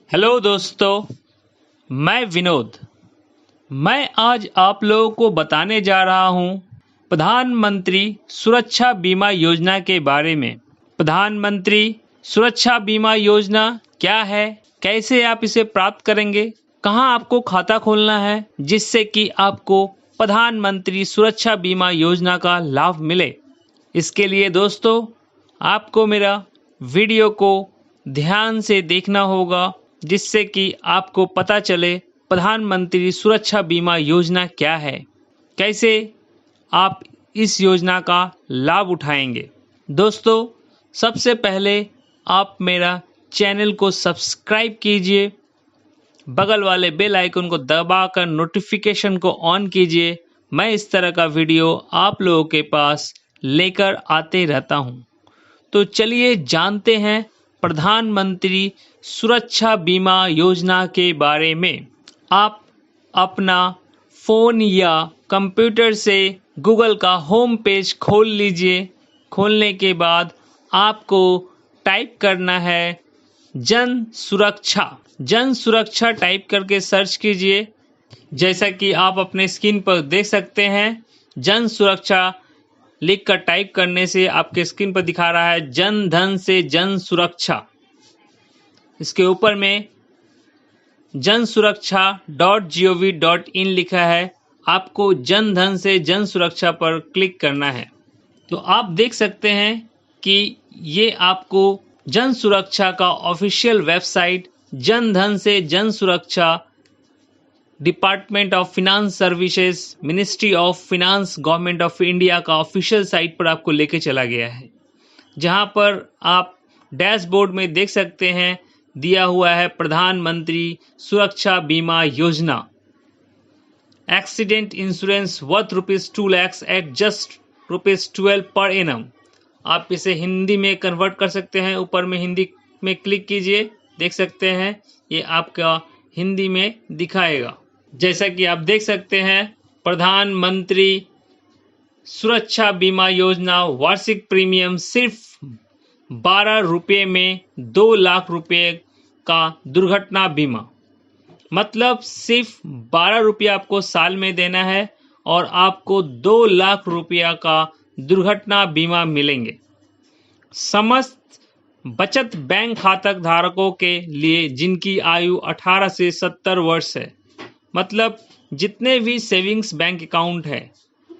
Hello दोस्तों, मैं विनोद। मैं आज आप लोगों को बताने जा रहा हूं प्रधानमंत्री सुरक्षा बीमा योजना के बारे में। प्रधानमंत्री सुरक्षा बीमा योजना क्या है, कैसे आप इसे प्राप्त करेंगे, कहां आपको खाता खोलना है जिससे कि आपको प्रधानमंत्री सुरक्षा बीमा योजना का लाभ मिले। इसके लिए दोस्तों आपको मेरा वीडियो को ध्यान से देखना होगा जिससे कि आपको पता चले प्रधानमंत्री सुरक्षा बीमा योजना क्या है, कैसे आप इस योजना का लाभ उठाएंगे। दोस्तों सबसे पहले आप मेरा चैनल को सब्सक्राइब कीजिए, बगल वाले बेल आइकन को दबाकर नोटिफिकेशन को ऑन कीजिए। मैं इस तरह का वीडियो आप लोगों के पास लेकर आते रहता हूं। तो चलिए जानते हैं प्रधानमंत्री सुरक्षा बीमा योजना के बारे में। आप अपना फ़ोन या कंप्यूटर से गूगल का होम पेज खोल लीजिए। खोलने के बाद आपको टाइप करना है जन सुरक्षा। जन सुरक्षा टाइप करके सर्च कीजिए। जैसा कि आप अपने स्क्रीन पर देख सकते हैं, जन सुरक्षा लिखकर टाइप करने से आपके स्क्रीन पर दिखा रहा है जन धन से जन सुरक्षा। इसके ऊपर में jansurakha.gov.in लिखा है। आपको जन धन से जन सुरक्षा पर क्लिक करना है। तो आप देख सकते हैं कि ये आपको जन सुरक्षा का ऑफिशियल वेबसाइट जन धन से जन सुरक्षा department of finance services, ministry of finance, government of India का ऑफिशियल साइट पर आपको लेके चला गया है, जहां पर आप डैशबोर्ड में देख सकते हैं दिया हुआ है प्रधानमंत्री सुरक्षा बीमा योजना, accident insurance worth ₹2 lakhs at just ₹12 per annum. आप इसे हिंदी में कन्वर्ट कर सकते हैं। ऊपर में हिंदी में क्लिक कीजिए, देख सकते हैं ये आपका हिंदी में दिखाएगा। जैसा कि आप देख सकते हैं प्रधानमंत्री सुरक्षा बीमा योजना वार्षिक प्रीमियम सिर्फ ₹12 में 2 लाख रुपए का दुर्घटना बीमा, मतलब सिर्फ ₹12 आपको साल में देना है और आपको 2 लाख रुपया का दुर्घटना बीमा मिलेंगे। समस्त बचत बैंक खाता धारकों के लिए जिनकी आयु 18 से 70 वर्ष है, मतलब जितने भी सेविंग्स बैंक अकाउंट है,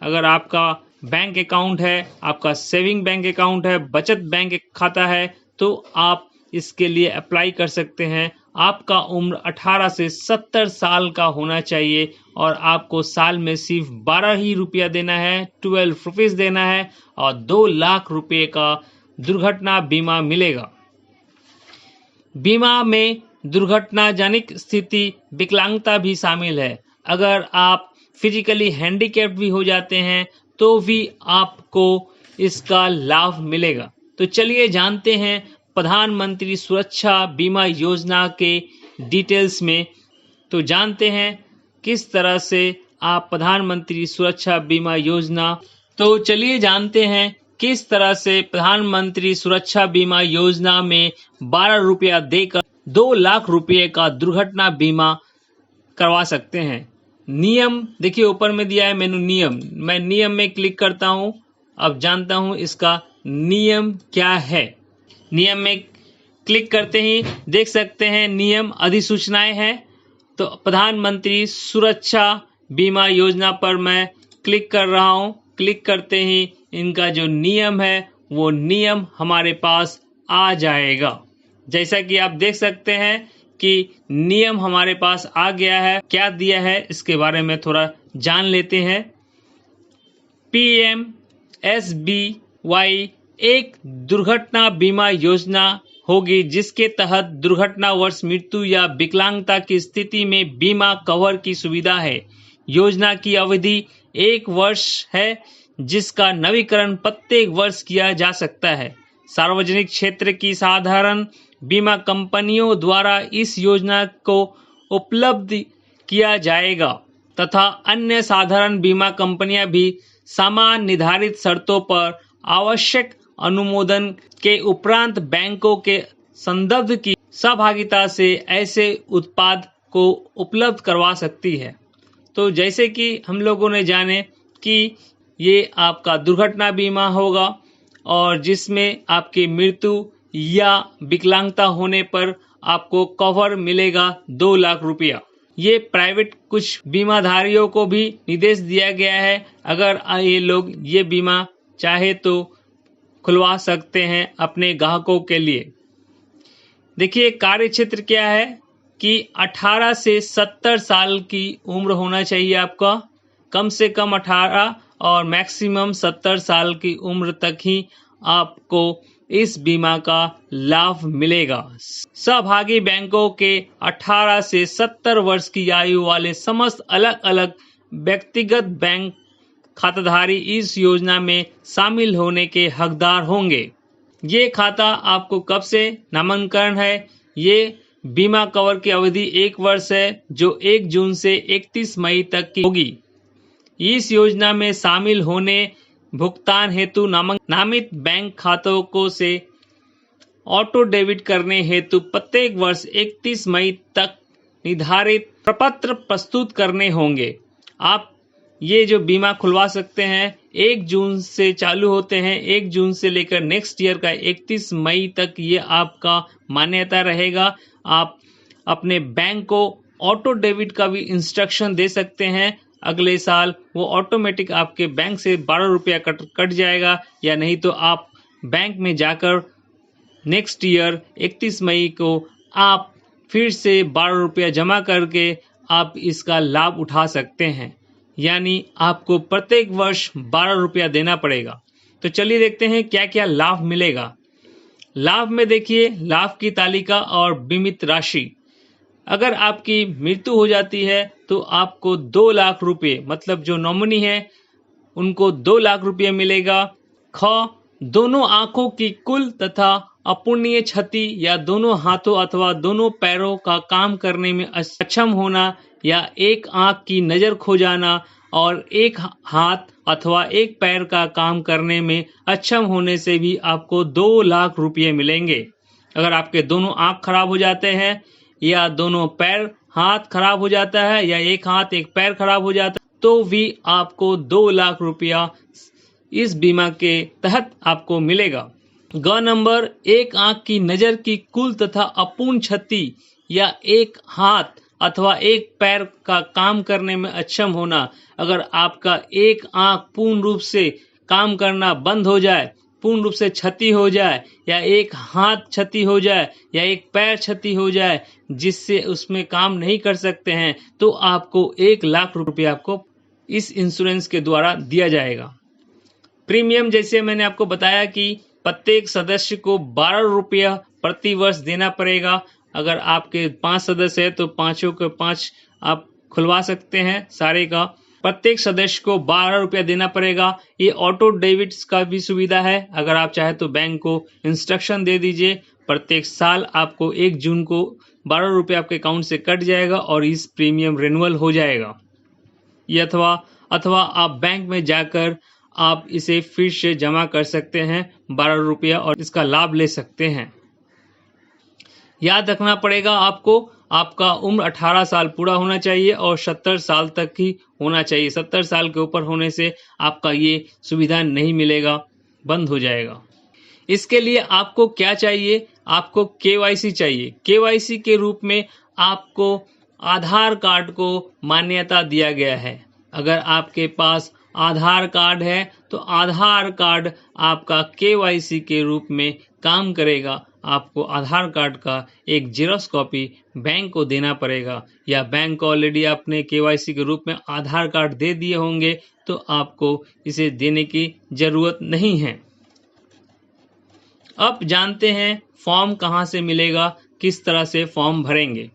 अगर आपका बैंक अकाउंट है, आपका सेविंग बैंक अकाउंट है, बचत बैंक खाता है, तो आप इसके लिए अप्लाई कर सकते हैं। आपका उम्र 18 से 70 साल का होना चाहिए और आपको साल में सिर्फ 12 ही रुपया देना है, 12 रुपीज देना है और 2 लाख रुपए का दुर्घटना बीमा मिलेगा। बीमा में दुर्घटना जनित स्थिति विकलांगता भी शामिल है। अगर आप फिजिकली हैंडीकैप्ड भी हो जाते हैं तो भी आपको इसका लाभ मिलेगा। तो चलिए जानते हैं प्रधानमंत्री सुरक्षा बीमा योजना के डिटेल्स में। तो जानते हैं किस तरह से आप प्रधानमंत्री सुरक्षा बीमा योजना तो चलिए जानते हैं किस तरह से प्रधानमंत्री सुरक्षा बीमा योजना में ₹12 देकर 2 लाख रुपए का दुर्घटना बीमा करवा सकते हैं। नियम देखिए ऊपर में दिया है मेनू नियम। मैं नियम में क्लिक करता हूं। अब जानता हूं इसका नियम क्या है। नियम में क्लिक करते ही देख सकते हैं नियम अधिसूचनाएं हैं। तो प्रधानमंत्री सुरक्षा बीमा योजना पर मैं क्लिक कर रहा हूं। क्लिक करते ही इनका जो नियम है वो नियम हमारे पास आ जाएगा। जैसा कि आप देख सकते हैं कि नियम हमारे पास आ गया है। क्या दिया है इसके बारे में थोड़ा जान लेते हैं। PMSBY एक दुर्घटना बीमा योजना होगी जिसके तहत दुर्घटनावश मृत्यु या विकलांगता की स्थिति में बीमा कवर की सुविधा है। योजना की अवधि 1 वर्ष है जिसका नवीकरण प्रत्येक वर्ष किया जा सकता है। सार्वजनिक क्षेत्र की साधारण बीमा कंपनियों द्वारा इस योजना को उपलब्ध किया जाएगा तथा अन्य साधारण बीमा कंपनियां भी समान निर्धारित शर्तों पर आवश्यक अनुमोदन के उपरांत बैंकों के संदिग्ध की सहभागिता से ऐसे उत्पाद को उपलब्ध करवा सकती है। तो जैसे कि हम लोगों ने जाने कि ये आपका दुर्घटना बीमा होगा और जिसमें आपकी मृत्यु या विकलांगता होने पर आपको कवर मिलेगा 2 लाख रुपया। ये प्राइवेट कुछ बीमाधारियों को भी निर्देश दिया गया है, अगर ये लोग ये बीमा चाहे तो खुलवा सकते हैं अपने ग्राहकों के लिए। देखिए कार्य क्षेत्र क्या है कि 18 से 70 साल की उम्र होना चाहिए आपका, कम से कम 18 और मैक्सिमम 70 साल की उम्र तक ही आपको इस बीमा का लाभ मिलेगा। सहभागी बैंकों के 18 से 70 वर्ष की आयु वाले समस्त अलग अलग व्यक्तिगत बैंक खाताधारी इस योजना में शामिल होने के हकदार होंगे। ये खाता आपको कब से नामांकन है? ये बीमा कवर की अवधि 1 वर्ष है, जो 1 जून से 31 मई तक की होगी। इस योजना में शामिल होने भुगतान हेतु नामित बैंक खातों को से ऑटो डेबिट करने हेतु प्रत्येक वर्ष 31 मई तक निर्धारित प्रपत्र प्रस्तुत करने होंगे। आप ये जो बीमा खुलवा सकते हैं 1 जून से चालू होते हैं, 1 जून से लेकर नेक्स्ट ईयर का 31 मई तक ये आपका मान्यता रहेगा। आप अपने बैंक को ऑटो डेबिट का भी इंस्ट्रक्शन दे सकते हैं, अगले साल वो ऑटोमेटिक आपके बैंक से 12 रुपया कट जाएगा, या नहीं तो आप बैंक में जाकर नेक्स्ट ईयर 31 मई को आप फिर से 12 रुपया जमा करके आप इसका लाभ उठा सकते हैं, यानी आपको प्रत्येक वर्ष 12 रुपया देना पड़ेगा। तो चलिए देखते हैं क्या क्या लाभ मिलेगा। लाभ में देखिए लाभ की तालिका और बीमित राशि। अगर आपकी मृत्यु हो जाती है तो आपको 2 लाख रुपये, मतलब जो नॉमिनी है उनको 2 लाख रुपये मिलेगा। दोनों आंखों की कुल तथा अपूर्णीय क्षति या दोनों हाथों अथवा दोनों पैरों का काम करने में अक्षम होना, या एक आंख की नजर खो जाना और एक हाथ अथवा एक पैर का काम करने में अक्षम होने से भी आपको 2 लाख रुपये मिलेंगे। अगर आपके दोनों आंख खराब हो जाते हैं या दोनों पैर हाथ खराब हो जाता है या एक हाथ एक पैर खराब हो जाता है तो भी आपको 2 लाख रुपया इस बीमा के तहत आपको मिलेगा। नंबर, एक आंख की नजर की कुल तथा अपूर्ण क्षति या एक हाथ अथवा एक पैर का काम करने में अक्षम होना। अगर आपका एक आंख पूर्ण रूप से काम करना बंद हो जाए, पूर्ण रूप से क्षति हो जाए, या एक हाथ क्षति हो जाए या एक पैर क्षति हो जाए जिससे उसमें काम नहीं कर सकते हैं, तो आपको 1 लाख रुपया आपको इस इंश्योरेंस के द्वारा दिया जाएगा। प्रीमियम जैसे मैंने आपको बताया कि प्रत्येक सदस्य को 12 रुपया प्रति वर्ष देना पड़ेगा। अगर आपके 5 सदस्य है तो पांचों के 5 आप खुलवा सकते हैं सारे का। प्रत्येक सदस्य को 12 रुपया देना पड़ेगा। ये ऑटो डेबिट का भी सुविधा है, अगर आप चाहे तो बैंक को इंस्ट्रक्शन दे दीजिए। प्रत्येक साल आपको 1 जून को 12 रुपये आपके अकाउंट से कट जाएगा और इस प्रीमियम रिन्यूअल हो जाएगा। ये अथवा आप बैंक में जाकर आप इसे फिर से जमा कर सकते हैं 12 रुपया और इसका लाभ ले सकते हैं। याद रखना पड़ेगा आपको, आपका उम्र 18 साल पूरा होना चाहिए और 70 साल तक ही होना चाहिए। 70 साल के ऊपर होने से आपका ये सुविधा नहीं मिलेगा, बंद हो जाएगा। इसके लिए आपको क्या चाहिए? आपको केवाईसी चाहिए। केवाईसी के रूप में आपको आधार कार्ड को मान्यता दिया गया है। अगर आपके पास आधार कार्ड है तो आधार कार्ड आपका केवाईसी के रूप में काम करेगा। आपको आधार कार्ड का एक जेरॉक्स कॉपी बैंक को देना पड़ेगा, या बैंक को ऑलरेडी आपने केवाईसी के रूप में आधार कार्ड दे दिए होंगे तो आपको इसे देने की जरूरत नहीं है। अब जानते हैं फॉर्म कहाँ से मिलेगा, किस तरह से फॉर्म भरेंगे।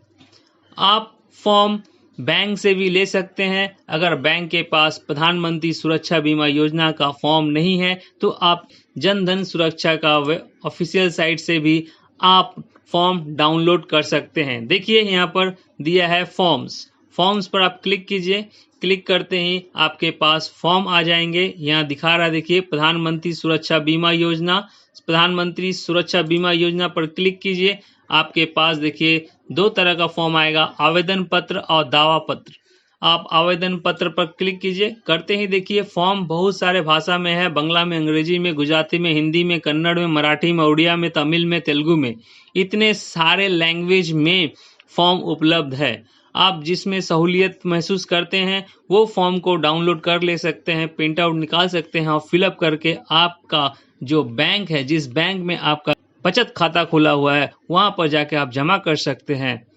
आप फॉर्म बैंक से भी ले सकते हैं। अगर बैंक के पास प्रधानमंत्री सुरक्षा बीमा योजना का फॉर्म नहीं है तो आप जन धन सुरक्षा का ऑफिशियल साइट से भी आप फॉर्म डाउनलोड कर सकते हैं। देखिए यहाँ पर दिया है फॉर्म्स पर आप क्लिक कीजिए। क्लिक करते ही आपके पास फॉर्म आ जाएंगे। यहाँ दिखा रहा है, देखिए प्रधानमंत्री सुरक्षा बीमा योजना। प्रधानमंत्री सुरक्षा बीमा योजना पर क्लिक कीजिए। आपके पास देखिए 2 तरह का फॉर्म आएगा, आवेदन पत्र और दावा पत्र। आप आवेदन पत्र पर क्लिक कीजिए। करते ही देखिए फॉर्म बहुत सारे भाषा में है, बांग्ला में, अंग्रेजी में, गुजराती में, हिंदी में, कन्नड़ में, मराठी में, उड़िया में, तमिल में, तेलुगु में, इतने सारे लैंग्वेज में फॉर्म उपलब्ध है। आप जिसमें सहूलियत महसूस करते हैं वो फॉर्म को डाउनलोड कर ले सकते हैं, प्रिंट आउट निकाल सकते हैं और फिलअप करके आपका जो बैंक है, जिस बैंक में आपका बचत खाता खुला हुआ है, वहां पर जाके आप जमा कर सकते हैं।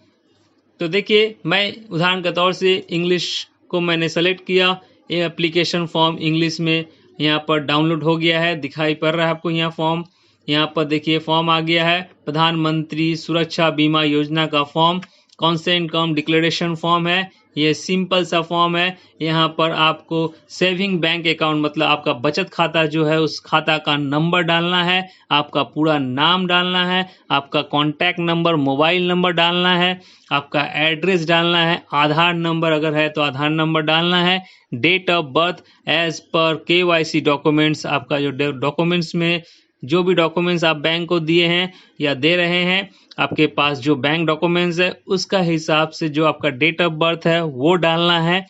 तो देखिए मैं उदाहरण के तौर से इंग्लिश को मैंने सेलेक्ट किया। ये एप्लीकेशन फॉर्म इंग्लिश में यहाँ पर डाउनलोड हो गया है, दिखाई पड़ रहा है आपको यहाँ फॉर्म। यहाँ पर देखिए फॉर्म आ गया है, प्रधानमंत्री सुरक्षा बीमा योजना का फॉर्म, कॉन्सेंट कम डिक्लेरेशन फॉर्म है। ये सिंपल सा फॉर्म है। यहाँ पर आपको सेविंग बैंक अकाउंट मतलब आपका बचत खाता जो है उस खाता का नंबर डालना है, आपका पूरा नाम डालना है, आपका कॉन्टैक्ट नंबर, मोबाइल नंबर डालना है, आपका एड्रेस डालना है, आधार नंबर अगर है तो आधार नंबर डालना है, डेट ऑफ बर्थ एज पर KYC डॉक्यूमेंट्स, आपका जो डॉक्यूमेंट्स में जो भी डॉक्यूमेंट्स आप बैंक को दिए हैं या दे रहे हैं, आपके पास जो बैंक डॉक्यूमेंट्स है उसका हिसाब से जो आपका डेट ऑफ बर्थ है वो डालना है।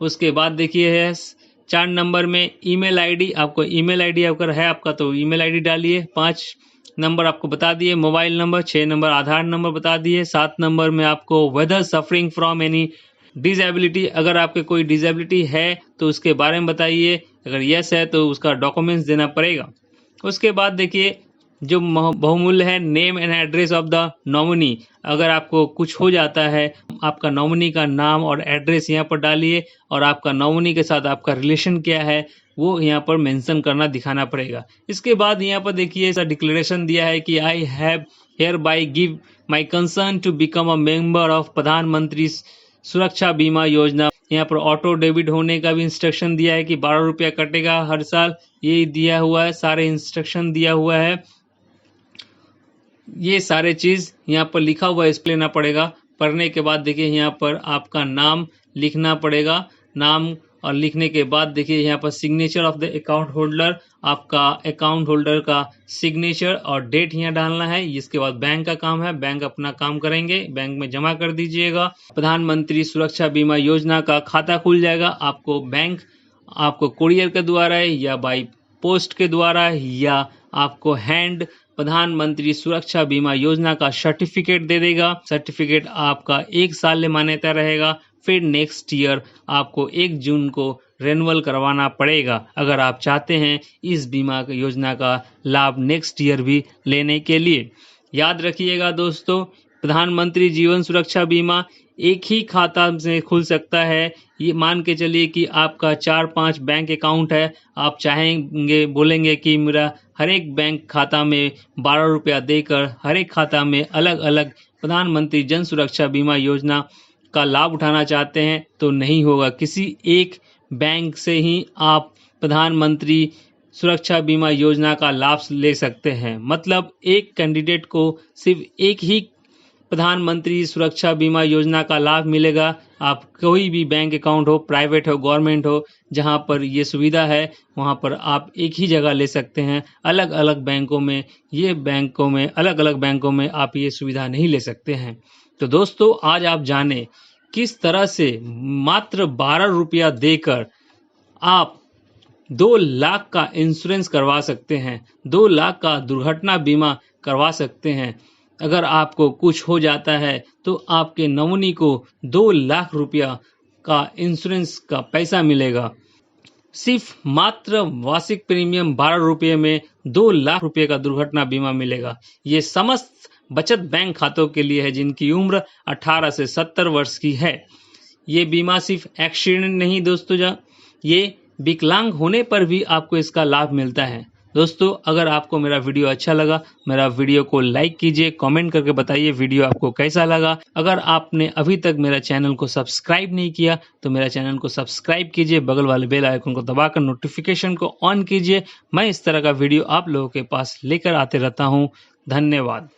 उसके बाद देखिए है 4 नंबर में ईमेल आईडी, आपको ईमेल आईडी अगर है आपका तो ईमेल आईडी डालिए। 5 नंबर आपको बता दिए mobile number, 6 number Aadhaar number बता दिए। 7 नंबर में आपको whether suffering from any disability, अगर आपके कोई डिसेबिलिटी है तो उसके बारे में बताइए, अगर यस है तो उसका डॉक्यूमेंट्स देना पड़ेगा। उसके बाद देखिए जो बहुमूल्य है, name and address of the nominee, अगर आपको कुछ हो जाता है आपका नॉमिनी का नाम और एड्रेस यहाँ पर डालिए और आपका नॉमिनी के साथ आपका रिलेशन क्या है वो यहाँ पर मेंशन करना दिखाना पड़ेगा। इसके बाद यहाँ पर देखिए ऐसा डिक्लेरेशन दिया है कि I have hereby give my concern to become a member of प्रधानमंत्री सुरक्षा बीमा योजना। यहाँ पर ऑटो डेबिट होने का भी इंस्ट्रक्शन दिया है कि 12 रुपया कटेगा हर साल, ये दिया हुआ है, सारे इंस्ट्रक्शन दिया हुआ है। ये सारे चीज यहाँ पर लिखा हुआ है, इस पर लेना पड़ेगा। पढ़ने के बाद देखिए यहाँ पर आपका नाम लिखना पड़ेगा, नाम और लिखने के बाद देखिए यहाँ पर signature of the account holder, आपका अकाउंट होल्डर का सिग्नेचर और डेट यहाँ डालना है। इसके बाद बैंक का काम है, बैंक अपना काम करेंगे, बैंक में जमा कर दीजिएगा। प्रधानमंत्री सुरक्षा बीमा योजना का खाता खुल जाएगा। आपको बैंक आपको कुरियर के द्वारा या बाई पोस्ट के द्वारा या आपको हैंड प्रधानमंत्री सुरक्षा बीमा योजना का सर्टिफिकेट दे देगा। सर्टिफिकेट आपका 1 साल मान्यता रहेगा, फिर नेक्स्ट ईयर आपको 1 जून को रेन्युअल करवाना पड़ेगा अगर आप चाहते हैं इस बीमा योजना का लाभ नेक्स्ट ईयर भी लेने के लिए। याद रखिएगा दोस्तों, प्रधानमंत्री जीवन सुरक्षा बीमा एक ही खाता से खुल सकता है। ये मान के चलिए कि आपका 4-5 बैंक अकाउंट है, आप चाहेंगे बोलेंगे कि मेरा हर एक बैंक खाता में 12 रुपया देकर हर एक खाता में अलग अलग प्रधानमंत्री जन सुरक्षा बीमा योजना का लाभ उठाना चाहते हैं तो नहीं होगा। किसी एक बैंक से ही आप प्रधानमंत्री सुरक्षा बीमा योजना का लाभ ले सकते हैं। मतलब एक कैंडिडेट को सिर्फ एक ही प्रधानमंत्री सुरक्षा बीमा योजना का लाभ मिलेगा। आप कोई भी बैंक अकाउंट हो, प्राइवेट हो, गवर्नमेंट हो, जहां पर ये सुविधा है वहां पर आप एक ही जगह ले सकते हैं। अलग अलग बैंकों में आप ये सुविधा नहीं ले सकते हैं। तो दोस्तों आज आप जाने किस तरह से मात्र 12 रुपया देकर आप 2 लाख का इंश्योरेंस करवा सकते हैं, 2 लाख का दुर्घटना बीमा करवा सकते हैं। अगर आपको कुछ हो जाता है तो आपके नॉमिनी को 2 लाख रुपया का इंश्योरेंस का पैसा मिलेगा। सिर्फ मात्र वार्षिक प्रीमियम 12 रुपये में 2 लाख रुपये का दुर्घटना बीमा मिलेगा। ये समस्त बचत बैंक खातों के लिए है जिनकी उम्र 18 से 70 वर्ष की है। ये बीमा सिर्फ एक्सीडेंट नहीं दोस्तों, ये विकलांग होने पर भी आपको इसका लाभ मिलता है। दोस्तों अगर आपको मेरा वीडियो अच्छा लगा, मेरा वीडियो को लाइक कीजिए, कमेंट करके बताइए वीडियो आपको कैसा लगा। अगर आपने अभी तक मेरा चैनल को सब्सक्राइब नहीं किया तो मेरा चैनल को सब्सक्राइब कीजिए, बगल वाले बेल आइकन को दबाकर नोटिफिकेशन को ऑन कीजिए। मैं इस तरह का वीडियो आप लोगों के पास लेकर आते रहता हूँ। धन्यवाद।